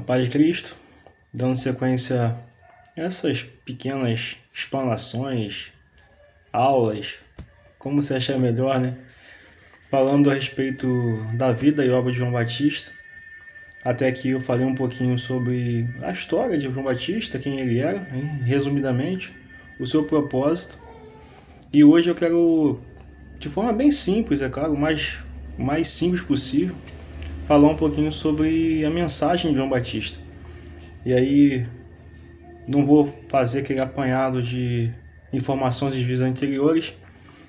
Paz de Cristo, dando sequência a essas pequenas explanações, aulas, como você achar melhor, né? Falando a respeito da vida e obra de João Batista. Até aqui eu falei um pouquinho sobre a história de João Batista, quem ele era, hein? Resumidamente, o seu propósito. E hoje eu quero, de forma bem simples, é claro, o mais simples possível, falar um pouquinho sobre a mensagem de João Batista. E aí, não vou fazer aquele apanhado de informações dos vídeos anteriores,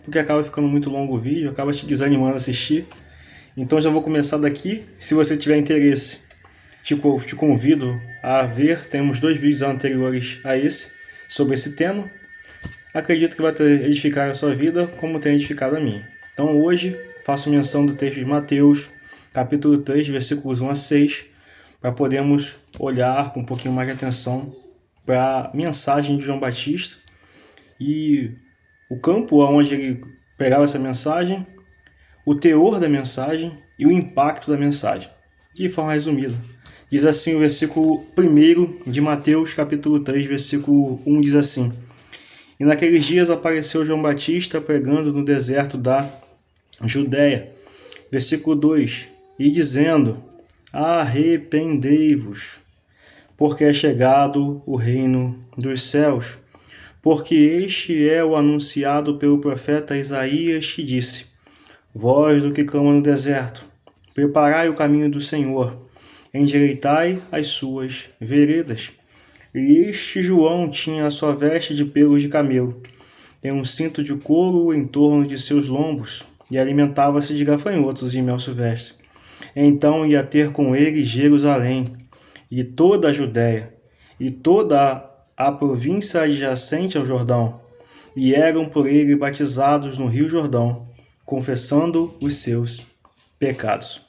porque acaba ficando muito longo o vídeo, acaba te desanimando a assistir. Então já vou começar daqui. Se você tiver interesse, te convido a ver. Temos 2 vídeos anteriores a esse, sobre esse tema. Acredito que vai edificar a sua vida, como tem edificado a minha. Então hoje faço menção do texto de Mateus, capítulo 3, versículos 1 a 6, para podermos olhar com um pouquinho mais de atenção para a mensagem de João Batista e o campo onde ele pegava essa mensagem, o teor da mensagem e o impacto da mensagem. De forma resumida, diz assim o versículo 1 de Mateus, capítulo 3, versículo 1, diz assim: E naqueles dias apareceu João Batista pregando no deserto da Judéia. Versículo 2, e dizendo: Arrependei-vos, porque é chegado o reino dos céus. Porque este é o anunciado pelo profeta Isaías, que disse: Voz do que clama no deserto, preparai o caminho do Senhor, endireitai as suas veredas. E este João tinha a sua veste de pelos de camelo, e um cinto de couro em torno de seus lombos, e alimentava-se de gafanhotos e mel silvestre. Então ia ter com ele Jerusalém, e toda a Judéia, e toda a província adjacente ao Jordão, e eram por ele batizados no rio Jordão, confessando os seus pecados.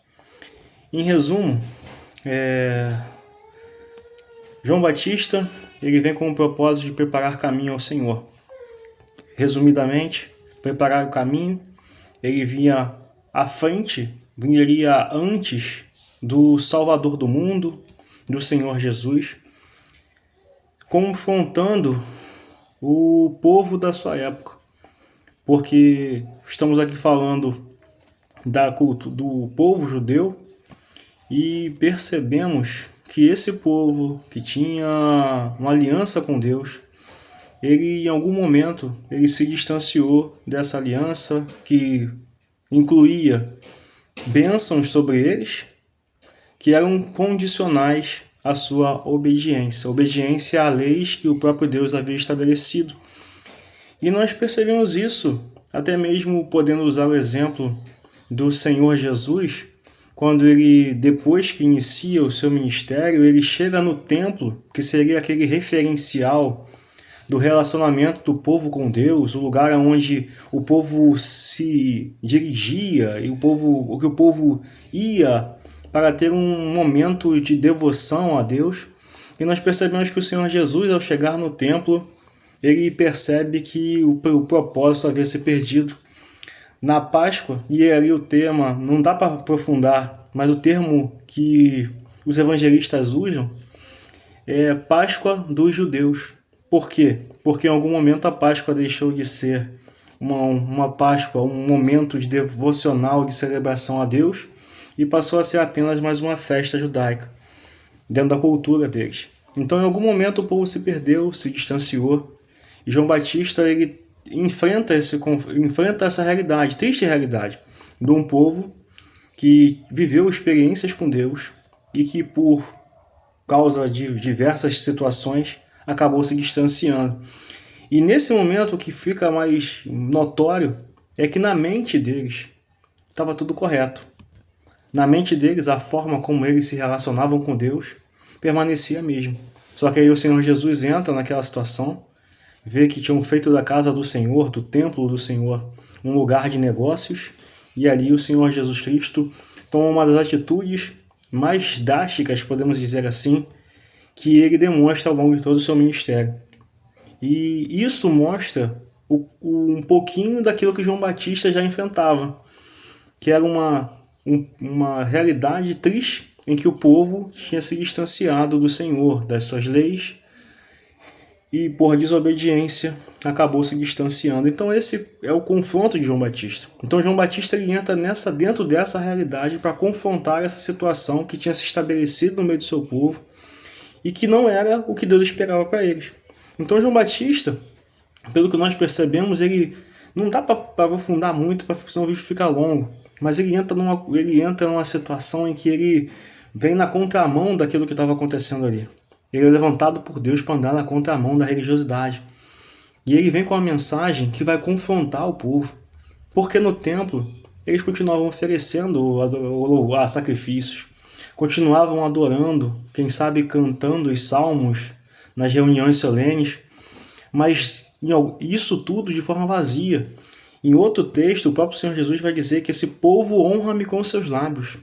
Em resumo, João Batista ele vem com o propósito de preparar caminho ao Senhor. Resumidamente, preparar o caminho, ele vinha à frente, viria antes do Salvador do mundo, do Senhor Jesus, confrontando o povo da sua época, porque estamos aqui falando do povo judeu e percebemos que esse povo que tinha uma aliança com Deus, ele em algum momento ele se distanciou dessa aliança que incluía bênçãos sobre eles que eram condicionais à sua obediência a leis que o próprio Deus havia estabelecido. E nós percebemos isso, até mesmo podendo usar o exemplo do Senhor Jesus, quando ele, depois que inicia o seu ministério, ele chega no templo, que seria aquele referencial do relacionamento do povo com Deus, o lugar onde o povo se dirigia e o que o povo ia para ter um momento de devoção a Deus. E nós percebemos que o Senhor Jesus, ao chegar no templo, ele percebe que o propósito havia se perdido. Na Páscoa, e ali o tema, não dá para aprofundar, mas o termo que os evangelistas usam é Páscoa dos judeus. Por quê? Porque em algum momento a Páscoa deixou de ser uma Páscoa, um momento de devocional, de celebração a Deus, e passou a ser apenas mais uma festa judaica, dentro da cultura deles. Então em algum momento o povo se perdeu, se distanciou, e João Batista ele enfrenta essa realidade, triste realidade, de um povo que viveu experiências com Deus e que por causa de diversas situações acabou se distanciando. E nesse momento o que fica mais notório é que na mente deles estava tudo correto. Na mente deles, a forma como eles se relacionavam com Deus permanecia a mesma. Só que aí o Senhor Jesus entra naquela situação, vê que tinham feito da casa do Senhor, do templo do Senhor, um lugar de negócios, e ali o Senhor Jesus Cristo toma uma das atitudes mais drásticas, podemos dizer assim, que ele demonstra ao longo de todo o seu ministério. E isso mostra um pouquinho daquilo que João Batista já enfrentava, que era uma realidade triste em que o povo tinha se distanciado do Senhor, das suas leis, e por desobediência acabou se distanciando. Então esse é o confronto de João Batista. Então João Batista ele entra dentro dessa realidade para confrontar essa situação que tinha se estabelecido no meio do seu povo e que não era o que Deus esperava para eles. Então João Batista, pelo que nós percebemos, ele não dá para aprofundar muito, para senão o vídeo fica longo, mas ele entra numa situação em que ele vem na contramão daquilo que estava acontecendo ali. Ele é levantado por Deus para andar na contramão da religiosidade. E ele vem com uma mensagem que vai confrontar o povo. Porque no templo, eles continuavam oferecendo sacrifícios, continuavam adorando, quem sabe cantando os salmos nas reuniões solenes, mas isso tudo de forma vazia. Em outro texto, o próprio Senhor Jesus vai dizer que esse povo honra-me com seus lábios,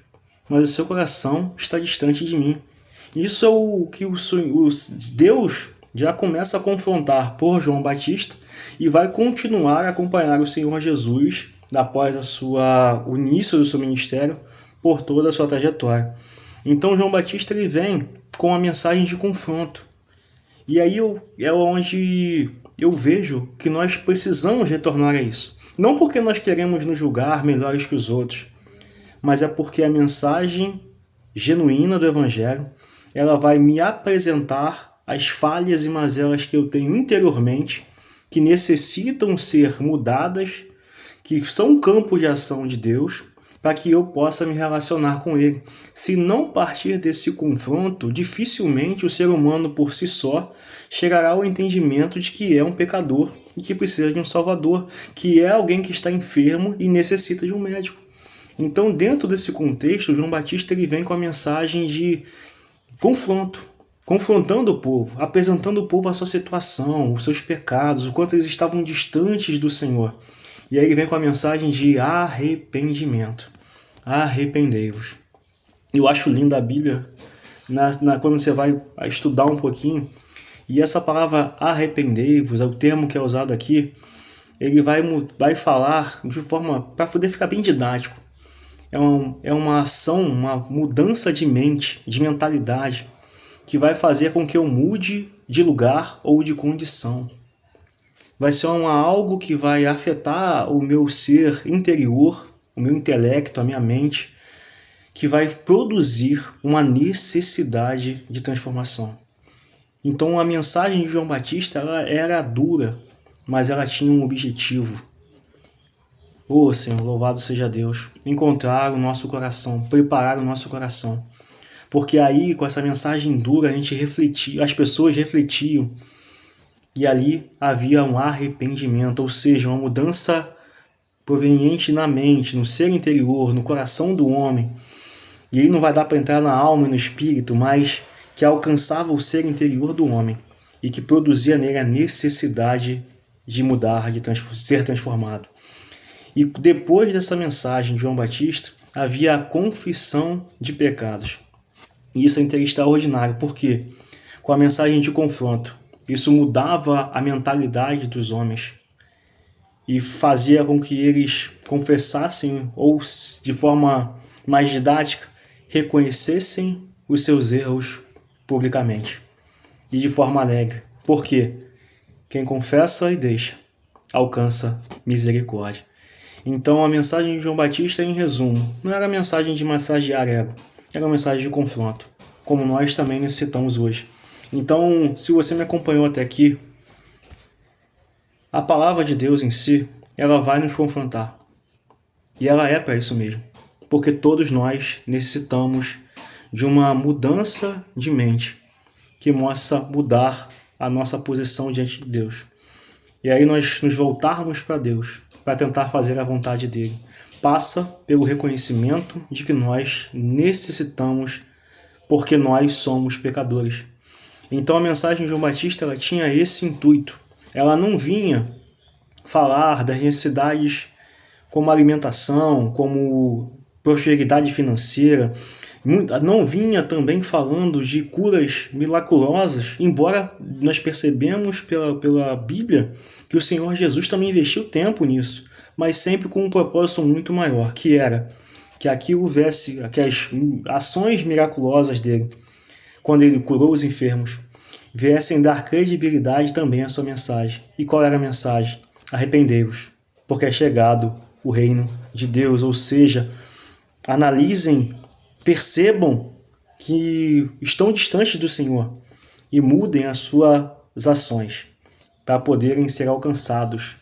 mas o seu coração está distante de mim. Isso é o que Deus já começa a confrontar por João Batista e vai continuar a acompanhar o Senhor Jesus após o início do seu ministério por toda a sua trajetória. Então João Batista ele vem com a mensagem de confronto. E aí é onde eu vejo que nós precisamos retornar a isso. Não porque nós queremos nos julgar melhores que os outros, mas é porque a mensagem genuína do Evangelho ela vai me apresentar as falhas e mazelas que eu tenho interiormente, que necessitam ser mudadas, que são campos de ação de Deus, para que eu possa me relacionar com Ele. Se não partir desse confronto, dificilmente o ser humano por si só chegará ao entendimento de que é um pecador e que precisa de um Salvador, que é alguém que está enfermo e necessita de um médico. Então, dentro desse contexto, João Batista ele vem com a mensagem de confronto, confrontando o povo, apresentando o povo a sua situação, os seus pecados, o quanto eles estavam distantes do Senhor. E aí ele vem com a mensagem de arrependimento. Arrependei-vos. Eu acho linda a Bíblia quando você vai estudar um pouquinho. E essa palavra arrependei-vos, é o termo que é usado aqui, ele vai falar de forma, para poder ficar bem didático. É uma ação, uma mudança de mente, de mentalidade, que vai fazer com que eu mude de lugar ou de condição. Vai ser algo que vai afetar o meu ser interior, o meu intelecto, a minha mente, que vai produzir uma necessidade de transformação. Então a mensagem de João Batista ela era dura, mas ela tinha um objetivo. Ô Senhor, louvado seja Deus, encontrar o nosso coração, preparar o nosso coração. Porque aí, com essa mensagem dura, as pessoas refletiam e ali havia um arrependimento, ou seja, uma mudança proveniente na mente, no ser interior, no coração do homem. E aí não vai dar para entrar na alma e no espírito, mas que alcançava o ser interior do homem e que produzia nele a necessidade de mudar, de ser transformado. E depois dessa mensagem de João Batista, havia a confissão de pecados. E isso é extraordinário, porque com a mensagem de confronto, isso mudava a mentalidade dos homens e fazia com que eles confessassem, ou de forma mais didática, reconhecessem os seus erros publicamente e de forma alegre. Por quê? Quem confessa e deixa, alcança misericórdia. Então a mensagem de João Batista, em resumo, não era a mensagem de massagear ego, era uma mensagem de confronto, como nós também necessitamos hoje. Então, se você me acompanhou até aqui, a palavra de Deus em si, ela vai nos confrontar. E ela é para isso mesmo, porque todos nós necessitamos de uma mudança de mente que mostra mudar a nossa posição diante de Deus. E aí nós nos voltarmos para Deus, para tentar fazer a vontade dele. Passa pelo reconhecimento de que nós necessitamos, porque nós somos pecadores. Então a mensagem de João Batista ela tinha esse intuito. Ela não vinha falar das necessidades como alimentação, como prosperidade financeira. Não vinha também falando de curas miraculosas, embora nós percebemos pela Bíblia que o Senhor Jesus também investiu tempo nisso, mas sempre com um propósito muito maior, que era que aquilo viesse, que as ações miraculosas dele, quando ele curou os enfermos, viessem dar credibilidade também à sua mensagem. E qual era a mensagem? Arrependei-vos, porque é chegado o reino de Deus. Ou seja, analisem, percebam que estão distantes do Senhor e mudem as suas ações para poderem ser alcançados,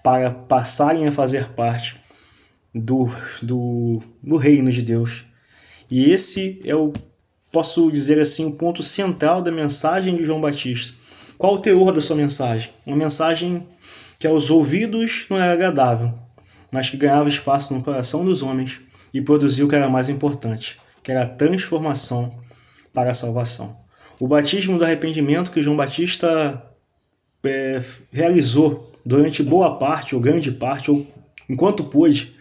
para passarem a fazer parte do reino de Deus. E esse é posso dizer assim, o ponto central da mensagem de João Batista. Qual o teor da sua mensagem? Uma mensagem que aos ouvidos não era agradável, mas que ganhava espaço no coração dos homens e produziu o que era mais importante, que era a transformação para a salvação. O batismo do arrependimento que João Batista realizou durante boa parte, ou grande parte, ou enquanto pôde,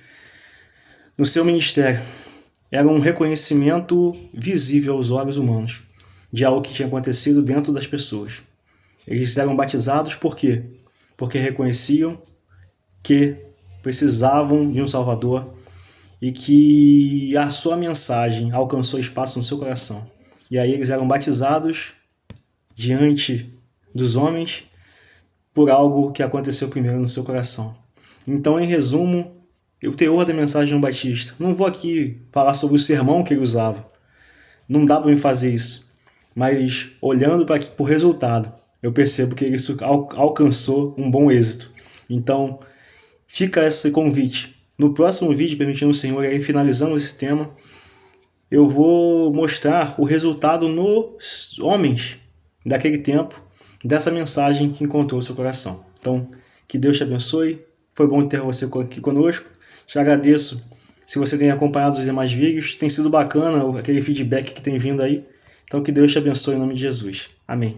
no seu ministério, era um reconhecimento visível aos olhos humanos de algo que tinha acontecido dentro das pessoas. Eles eram batizados por quê? Porque reconheciam que precisavam de um Salvador e que a sua mensagem alcançou espaço no seu coração. E aí eles eram batizados diante dos homens por algo que aconteceu primeiro no seu coração. Então, em resumo, o teor da mensagem de João Batista. Não vou aqui falar sobre o sermão que ele usava. Não dá para me fazer isso. Mas olhando para o resultado, eu percebo que ele alcançou um bom êxito. Então, fica esse convite. No próximo vídeo, permitindo o Senhor, aí finalizando esse tema, eu vou mostrar o resultado nos homens daquele tempo, dessa mensagem que encontrou o seu coração. Então, que Deus te abençoe. Foi bom ter você aqui conosco. Te agradeço se você tem acompanhado os demais vídeos. Tem sido bacana aquele feedback que tem vindo aí. Então que Deus te abençoe em nome de Jesus. Amém.